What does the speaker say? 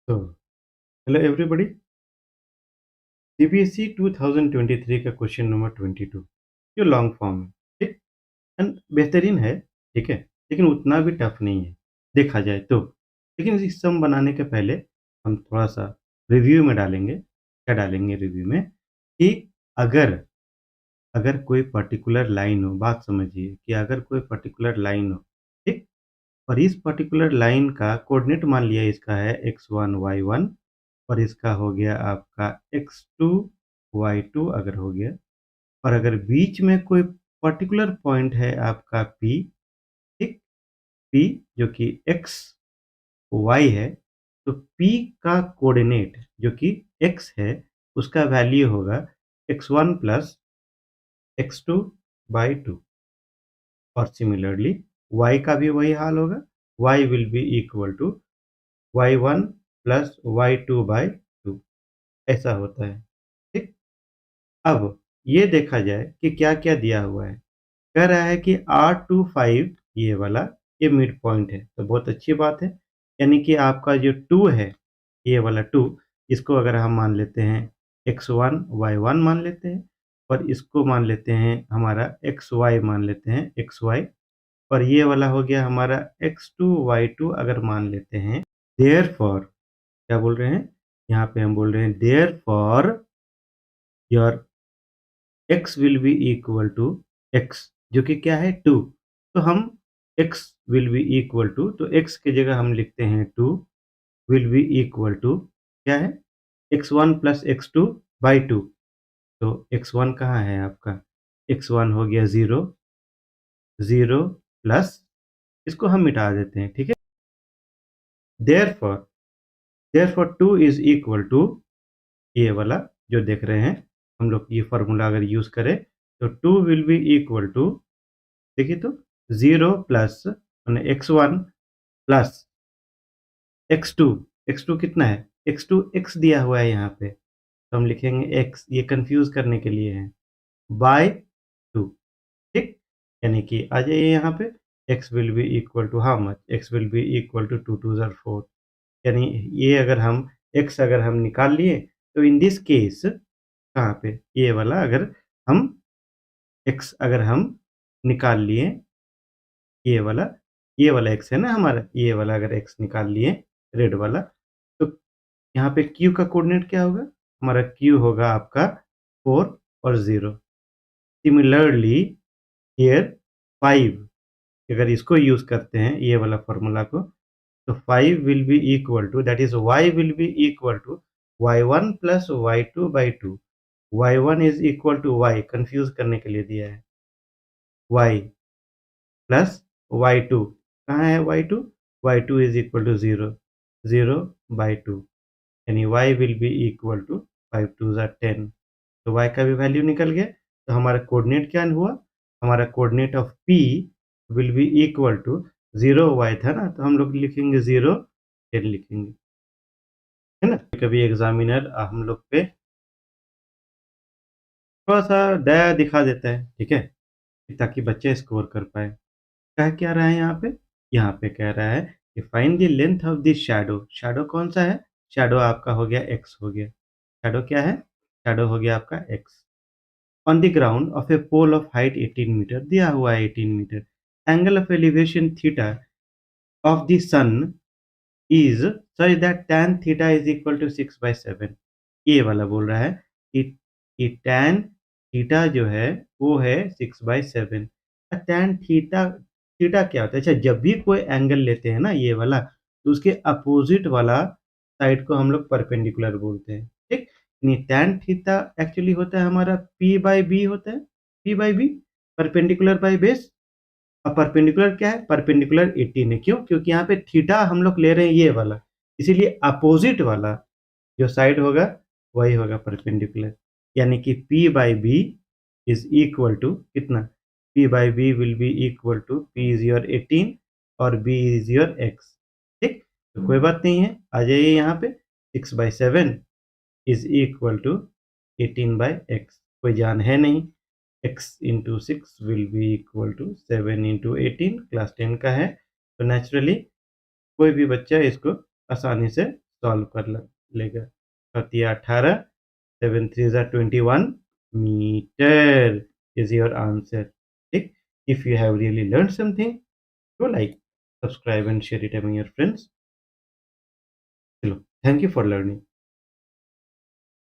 तो hello everybody. CBSE 2023 का question number 22 जो लॉन्ग फॉर्म है, ठीक, एंड बेहतरीन है, ठीक है, लेकिन उतना भी टफ नहीं है देखा जाए तो। लेकिन इस सम बनाने के पहले हम थोड़ा सा रिव्यू में डालेंगे। क्या डालेंगे रिव्यू में कि अगर अगर कोई पर्टिकुलर लाइन हो, बात समझिए कि अगर कोई पर्टिकुलर लाइन हो, ठीक, और इस पर्टिकुलर लाइन का कोऑर्डिनेट मान लिया इसका है x1 y1 और इसका हो गया आपका x2 y2 अगर हो गया, और अगर बीच में कोई पर्टिकुलर पॉइंट है आपका P, ठीक, P जो कि x y है, तो P का कोऑर्डिनेट जो कि x है उसका वैल्यू होगा x1 प्लस x2 बाई 2। और सिमिलरली y का भी वही हाल होगा, y will be equal to y1 plus y2 by 2। ऐसा होता है, ठीक। अब ये देखा जाए कि क्या क्या दिया हुआ है। कह रहा है कि R25 ये वाला ये मिड पॉइंट है, तो बहुत अच्छी बात है। यानी कि आपका जो 2 है, ये वाला 2, इसको अगर हम मान लेते हैं x1 y1 मान लेते हैं, और इसको मान लेते हैं हमारा xy मान लेते हैं xy, और ये वाला हो गया हमारा x2 y2 अगर मान लेते हैं। देयरफॉर क्या बोल रहे हैं, यहाँ पे हम बोल रहे हैं therefore your x will be equal to x जो कि क्या है 2। तो हम x will be equal to, तो x की जगह हम लिखते हैं 2 विल बी इक्वल टू क्या है x1 प्लस x2 बाई 2। तो x1 कहाँ है आपका, x1 हो गया 0, 0 प्लस इसको हम मिटा देते हैं, ठीक है। Therefore therefore 2 is equal to ये वाला जो देख रहे हैं हम लोग, ये फार्मूला अगर यूज करें तो 2 विल बी इक्वल टू, देखिए तो 0 plus x1 plus x2। x2 कितना है, x2 x दिया हुआ है यहाँ पे, तो हम लिखेंगे x, ये कंफ्यूज करने के लिए है, बाय 2, ठीक। यानी कि आ जाइए यहाँ पे x will be equal to how much, x will be equal to 2 2 4। यानी ये अगर हम x अगर हम निकाल लिए, तो इन दिस केस कहाँ पे ये वाला अगर हम x अगर हम निकाल लिए, ये वाला x है ना हमारा, ये वाला अगर x निकाल लिए रेड वाला, तो यहाँ पे q का कोऑर्डिनेट क्या होगा, हमारा q होगा आपका 4 और 0। सिमिलरली हियर 5, अगर इसको यूज करते हैं ये वाला फॉर्मूला को, तो 5 will be equal to, that is y will be equal to y1 plus y2 by 2। y1 is equal to y, confuse करने के लिए दिया है, y प्लस y2, कहाँ है y2, y2 is equal to 0, 0 by 2। यानी y will be equal to 5 2 10। तो y का भी वैल्यू निकल गया। तो हमारा कोऑर्डिनेट क्या हुआ, हमारा coordinate of p will be equal to 0 y था ना, तो हम लोग लिखेंगे 0 10 लिखेंगे, है ना। कभी एग्जामिनर हम लोग पे थोड़ा सा दया दिखा देता है, ठीक है, ताकि बच्चे स्कोर कर पाए। कह क्या रहा है यहाँ पे, यहाँ पे कह रहा है कि find the length of this shadow. Shadow कौन सा है, शैडो आपका हो गया x हो गया, शैडो क्या है, शैडो हो गया आपका x on the ground of a pole of height 18 metre, दिया हुआ है 18 metre. Angle of elevation theta of the sun is such that tan theta is equal to 6/7। ये वाला बोल रहा है कि tan थीटा जो है वो है 6/7। tan थीटा, थीटा क्या होता है, अच्छा जब भी कोई एंगल लेते हैं ना ये वाला, तो उसके अपोजिट वाला साइड को हम लोग परपेंडिकुलर बोलते हैं, ठीक। नहीं, tan थीटा एक्चुअली होता है हमारा p/b होता है, p/b, परपेंडिकुलर बाय बेस। अब परपेंडिकुलर क्या है, परपेंडिकुलर 18 है, क्यों, क्योंकि यहाँ पे थीटा हम लोग ले रहे हैं ये वाला, इसीलिए अपोजिट वाला जो साइड होगा वही होगा परपेंडिकुलर। यानी कि p by B is equal to कितना, p by B will be equal to p is your 18 और b इज योर x, ठीक। तो कोई बात नहीं है, आ जाइए यहाँ पे 6/7 इज इक्वल टू 18/x, कोई जान है नहीं, x into 6 will be equal to 7 into 18, class 10 का है, तो नेचुरली कोई भी बच्चा इसको आसानी से सॉल्व कर लेगा। 18, 7 3 ज़ा 21 मीटर इज योर आंसर। ठीक। If you have really learn something, do like, subscribe and share it among your friends. चलो, थैंक यू फॉर लर्निंग।